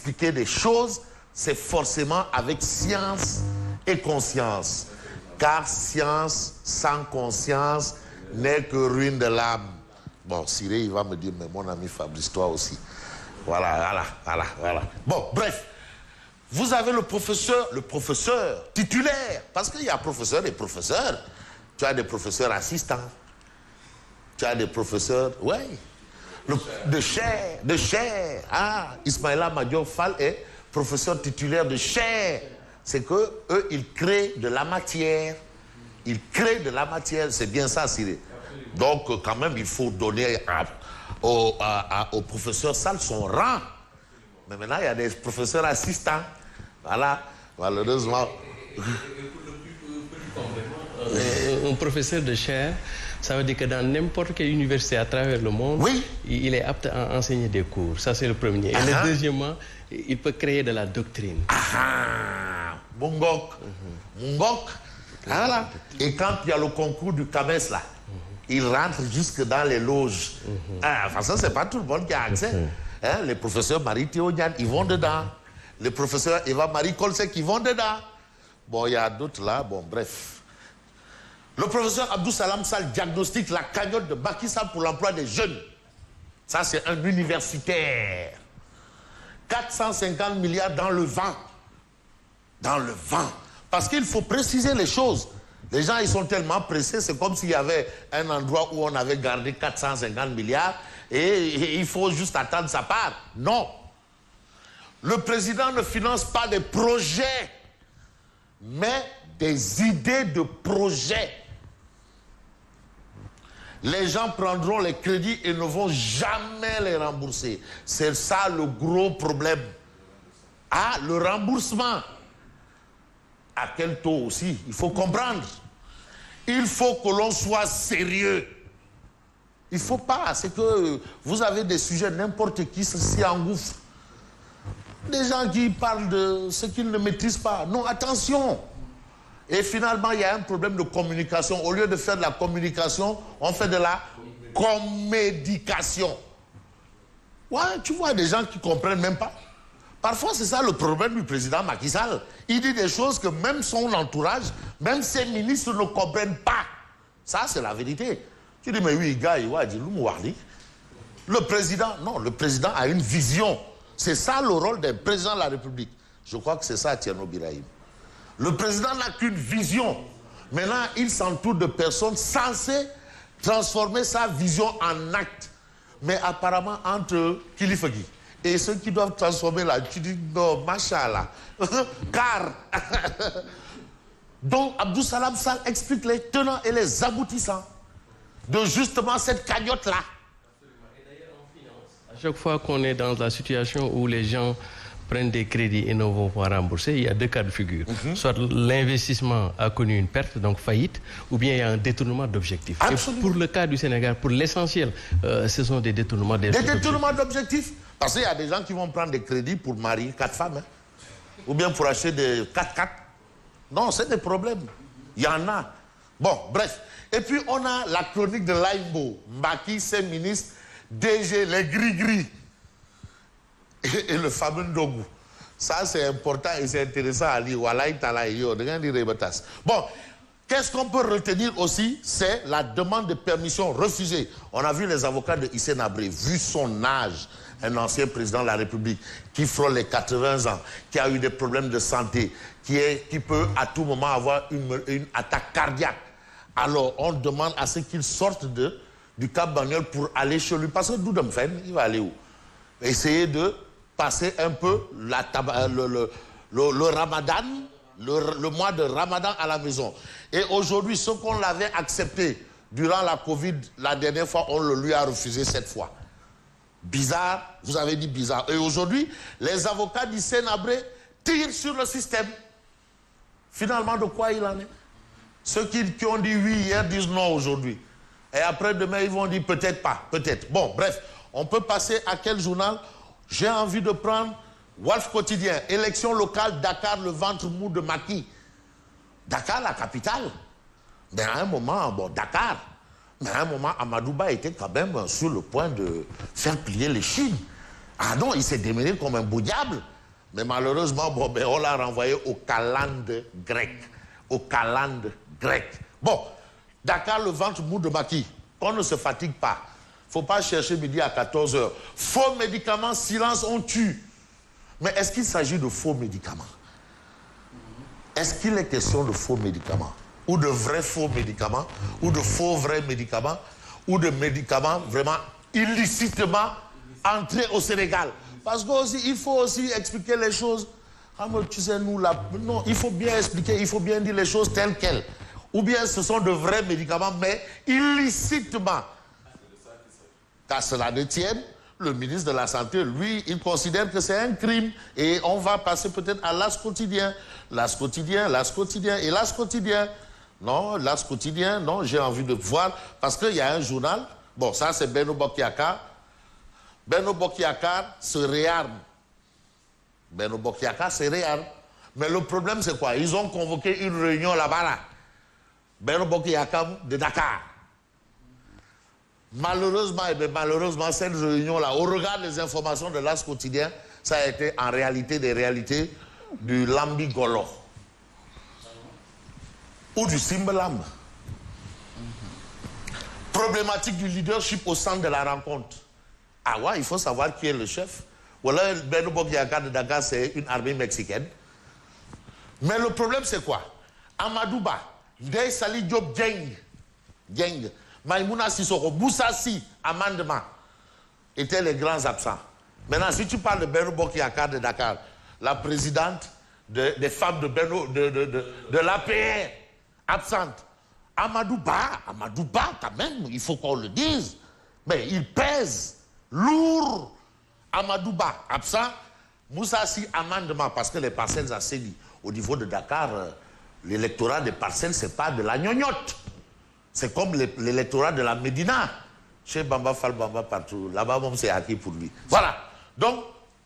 expliquer des choses, c'est forcément avec science et conscience. Car science sans conscience n'est que ruine de l'âme. Bon, Cyril, il va me dire, mais mon ami Fabrice, toi aussi. Voilà. Bon, bref. Vous avez le professeur titulaire. Parce qu'il y a professeurs et professeurs. Tu as des professeurs assistants. Tu as des professeurs, de chair. Ah, Ismaïla Madior Fall est professeur titulaire de chair. C'est que eux, ils créent de la matière. C'est bien ça, Cyril. Donc, quand même, il faut donner au professeur Sall son rang. Mais maintenant, il y a des professeurs assistants. Voilà, malheureusement. Un professeur de chair, ça veut dire que dans n'importe quelle université à travers le monde, il est apte à enseigner des cours. Ça, c'est le premier. Et le deuxièmement, il peut créer de la doctrine. Mungok. Voilà. Et quand il y a le concours du CAMES, là, il rentre jusque dans les loges. Enfin, ça, c'est pas tout le monde qui a accès. Les professeurs Marie Théoniane, ils vont dedans. Les professeurs Eva-Marie Kolsek, ils vont dedans. Bon, il y a d'autres là, bon, bref. Le professeur Abdou Salam Sall diagnostique la cagnotte de Macky Sall pour l'emploi des jeunes. Ça, c'est un universitaire. 450 milliards dans le vent. Dans le vent. Parce qu'il faut préciser les choses. Les gens, ils sont tellement pressés, c'est comme s'il y avait un endroit où on avait gardé 450 milliards et il faut juste attendre sa part. Non. Le président ne finance pas des projets, mais des idées de projets. Les gens prendront les crédits et ne vont jamais les rembourser. C'est ça le gros problème. Ah, le remboursement. À quel taux aussi? Il faut comprendre. Il faut que l'on soit sérieux. Il ne faut pas. C'est que vous avez des sujets, n'importe qui s'y engouffre. Des gens qui parlent de ce qu'ils ne maîtrisent pas. Non, attention. Et finalement, il y a un problème de communication. Au lieu de faire de la communication, on fait de la comédication. Ouais, tu vois des gens qui ne comprennent même pas. Parfois, c'est ça le problème du président Macky Sall. Il dit des choses que même son entourage, même ses ministres ne comprennent pas. Ça, c'est la vérité. Tu dis, mais oui, gars, il va dire, le président, non, le président a une vision. C'est ça le rôle d'un président de la République. Je crois que c'est ça, Thierno Birahim. Le président n'a qu'une vision. Maintenant, il s'entoure de personnes censées transformer sa vision en acte. Mais apparemment, entre Kilifagui et ceux qui doivent transformer là, tu dis, non, machallah. Car, donc, Abdou Salam Sall explique les tenants et les aboutissants de justement cette cagnotte-là. À chaque fois qu'on est dans la situation où les gens prennent des crédits et ne vont pas rembourser, il y a deux cas de figure. Soit l'investissement a connu une perte, donc faillite, ou bien il y a un détournement d'objectifs. Et pour le cas du Sénégal, pour l'essentiel, ce sont des détournements d'objectifs. Des détournements d'objectifs. Parce qu'il y a des gens qui vont prendre des crédits pour marier 4 femmes. Ou bien pour acheter des 4x4. Non, c'est des problèmes. Il y en a. Bon, bref. Et puis on a la chronique de Laïbo. Mbaki, ses ministres, DG, les gris-gris. Et le fameux Ndogu. Ça, c'est important et c'est intéressant à lire. Bon, qu'est-ce qu'on peut retenir aussi? C'est la demande de permission refusée. On a vu les avocats de Hissène Habré, vu son âge, un ancien président de la République qui frôle les 80 ans, qui a eu des problèmes de santé, qui peut à tout moment avoir une attaque cardiaque. Alors, on demande à ce qu'il sorte du Cap Bagnol pour aller chez lui. Parce que Doudem Fen, il va aller où? Essayer de passer un peu le Ramadan, le mois de Ramadan à la maison. Et aujourd'hui, ce qu'on l'avait accepté durant la Covid, la dernière fois, on le lui a refusé cette fois. Bizarre, vous avez dit bizarre. Et aujourd'hui, les avocats d'Hissène Habré tirent sur le système. Finalement, de quoi il en est? Ceux qui ont dit oui hier disent non aujourd'hui. Et après, demain, ils vont dire peut-être pas, peut-être. Bon, bref, on peut passer à quel journal? J'ai envie de prendre Walf Quotidien, élection locale, Dakar, le ventre mou de Macky. Dakar, la capitale. Mais à un moment, bon, Dakar, mais à un moment, Amadouba était quand même sur le point de faire plier les Chines. Ah non, il s'est démêlé comme un beau diable. Mais malheureusement, bon, ben, on l'a renvoyé au calende grec. Au calende grec. Bon, Dakar, le ventre mou de Macky. On ne se fatigue pas. Il ne faut pas chercher midi à 14h. Faux médicaments, silence, on tue. Mais est-ce qu'il s'agit de faux médicaments? Est-ce qu'il est question de faux médicaments? Ou de vrais faux médicaments? Ou de faux vrais médicaments? Ou de médicaments vraiment illicitement entrés au Sénégal? Parce qu'il faut aussi expliquer les choses. Tu sais, nous, non, il faut bien expliquer, il faut bien dire les choses telles quelles. Ou bien ce sont de vrais médicaments, mais illicitement. Qu'à cela ne tienne, le ministre de la Santé, lui, il considère que c'est un crime. Et on va passer peut-être à l'As quotidien. L'As quotidien, l'As quotidien et l'As quotidien. Non, l'As quotidien, non, j'ai envie de voir. Parce qu'il y a un journal. Bon, ça c'est Beno Bokyakar. Beno Bokyakar se réarme. Beno Bokyakar se réarme. Mais le problème c'est quoi? Ils ont convoqué une réunion là-bas là. Beno Bokyakar de Dakar. Malheureusement, cette réunion-là, au regard des informations de l'As quotidien, ça a été en réalité des réalités du Lambigolo. Ou du Simbalam. Problématique du leadership au centre de la rencontre. Ah ouais, il faut savoir qui est le chef. Voilà, Beno Bokyakar de Dakar, c'est une armée mexicaine. Mais le problème, c'est quoi? Amadouba, Ndeye Saly Diop Dieng, Maïmouna Sissoko, Boussassi, Amandement étaient les grands absents. Maintenant, si tu parles de Beno Bokyakar de Dakar, la présidente des femmes de l'APR, absente. Amadouba, quand même, il faut qu'on le dise. Mais il pèse lourd. Amadouba, absent. Boussassi, Amandement, parce que les parcelles assainies au niveau de Dakar, l'électorat des parcelles, c'est pas de la gnognotte. C'est comme l'électorat de la Médina. Chez Bamba Fall Bamba partout. Là-bas, c'est acquis pour lui. Voilà. Donc,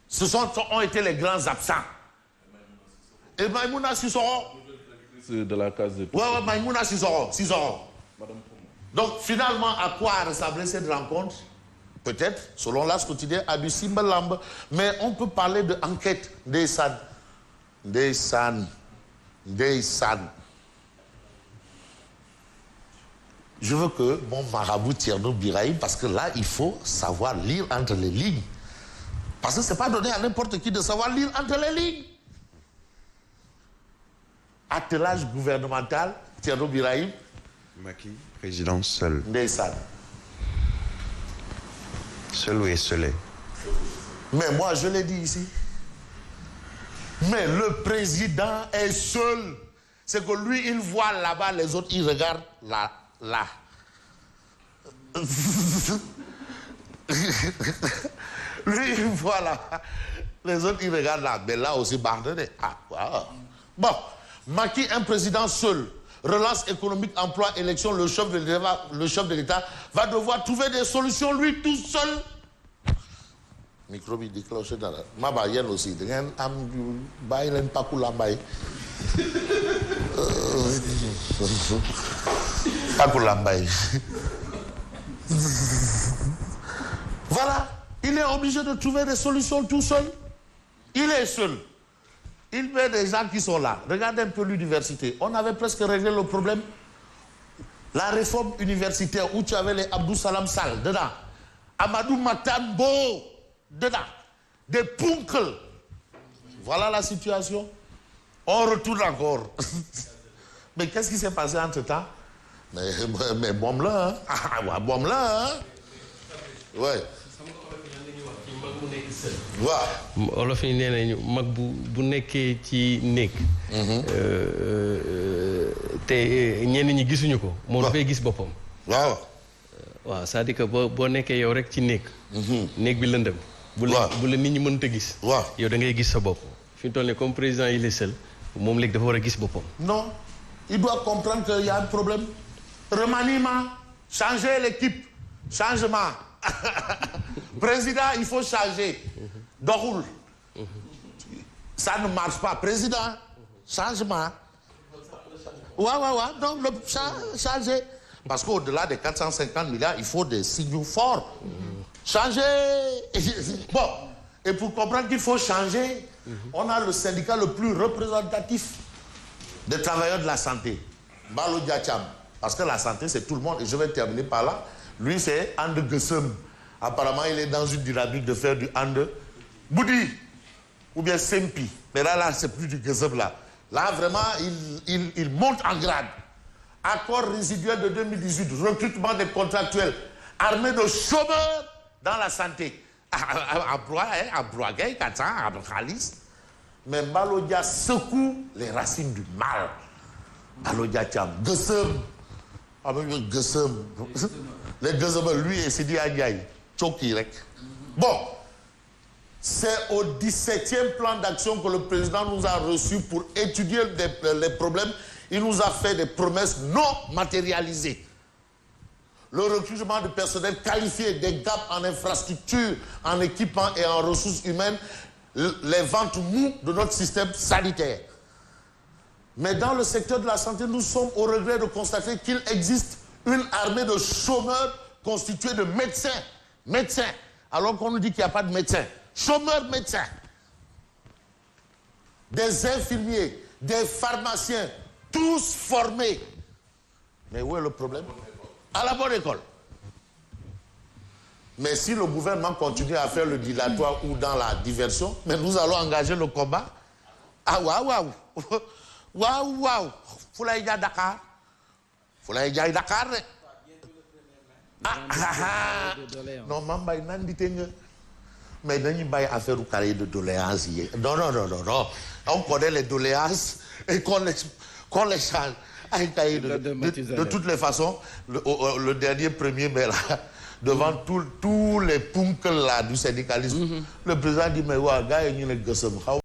ce ont été les grands absents. Et Maïmouna Sissoko. De la case de... Ouais, Maïmouna Sissoko. Donc, finalement, à quoi a ressemblé cette rencontre? Peut-être, selon l'As quotidien, à du Simbalamb. Mais on peut parler d'enquête des SAN. Je veux que mon marabout Thierno Birahim, parce que là, il faut savoir lire entre les lignes. Parce que ce n'est pas donné à n'importe qui de savoir lire entre les lignes. Attelage gouvernemental, Thierno Birahim. Macky, président seul. Ndeysaan. Seul ou esselé? Mais moi, je l'ai dit ici. Mais le président est seul. C'est que lui, il voit là-bas, les autres, ils regardent là. Lui, il voit là. Les autres, ils regardent là. Mais là aussi, pardonnez. Ah, wow. Bon, Macky, un président seul. Relance économique, emploi, élection, le chef de l'État va devoir trouver des solutions lui tout seul. Micro bi déclenché dans la... Ma baïenne aussi. Voilà. Il est obligé de trouver des solutions tout seul. Il est seul. Il met des gens qui sont là. Regardez un peu l'université. On avait presque réglé le problème. La réforme universitaire où tu avais les Abdou Salam Sall dedans. Amadou Matambo dedans. Des punkles. Voilà la situation. On retourne encore. Mais qu'est-ce qui s'est passé entre-temps? Mais bombe là, hein? Ah, bombe là, hein? Ouais. waaw olof yi nee nañu mag bu nekkee ci néeg te ñenn ñi gisuñu ko moom dafay gis boppam waaw c'est-à-dire que boo nekkee yow rek ci néeg bi lëndëm bu la nit ñi mënta gis yow da ngay gis sa bopp fi mu toll nii comme président il est seul moom léegi dafa war a gis boppam. Non, il doit comprendre qu'il y a un problème. Remaniement, changer l'équipe, changement. Président, il faut changer. Dohoul. Ça ne marche pas. Président, changement. Ouais. Donc, changer. Parce qu'au-delà des 450 milliards, il faut des signaux forts. Changer. Bon. Et pour comprendre qu'il faut changer, On a le syndicat le plus représentatif des travailleurs de la santé, Mballo Dia Thiam, parce que la santé c'est tout le monde, et je vais terminer par là. Lui c'est And Gueusseum. Apparemment il est dans une dynamique de faire du And Boudi ou bien Sempi, mais là c'est plus du Gueusseum là. Là vraiment il monte en grade. Accord résiduel de 2018, recrutement des contractuels, armée de chômeurs dans la santé. Mais Mballo Dia secoue les racines du mal. Mballo Dia Thiam, Gueusseum, les Gueusseum, lui et Sidi Ndiaye, Tchoki rek. Bon, c'est au 17e plan d'action que le président nous a reçus pour étudier les problèmes. Il nous a fait des promesses non matérialisées. Le recrutement de personnel qualifié, des gaps en infrastructure, en équipement et en ressources humaines, les ventes mous de notre système sanitaire. Mais dans le secteur de la santé, nous sommes au regret de constater qu'il existe une armée de chômeurs constituée de médecins, alors qu'on nous dit qu'il n'y a pas de médecins. Chômeurs médecins, des infirmiers, des pharmaciens, tous formés. Mais où est le problème? À la bonne école. Mais si le gouvernement continue à faire le dilatoire ou dans la diversion, mais nous allons engager le combat. Ah waouh. Foulaïdia Dakar. Non, Mamba, il n'a dit que. Mais il n'y a pas affaire au carré de doléances. Non. On connaît les doléances et qu'on les change. De toutes les façons, le dernier 1er mai, là, devant tous les punks là, du syndicalisme, le président dit, mais ouais, gars, il y a une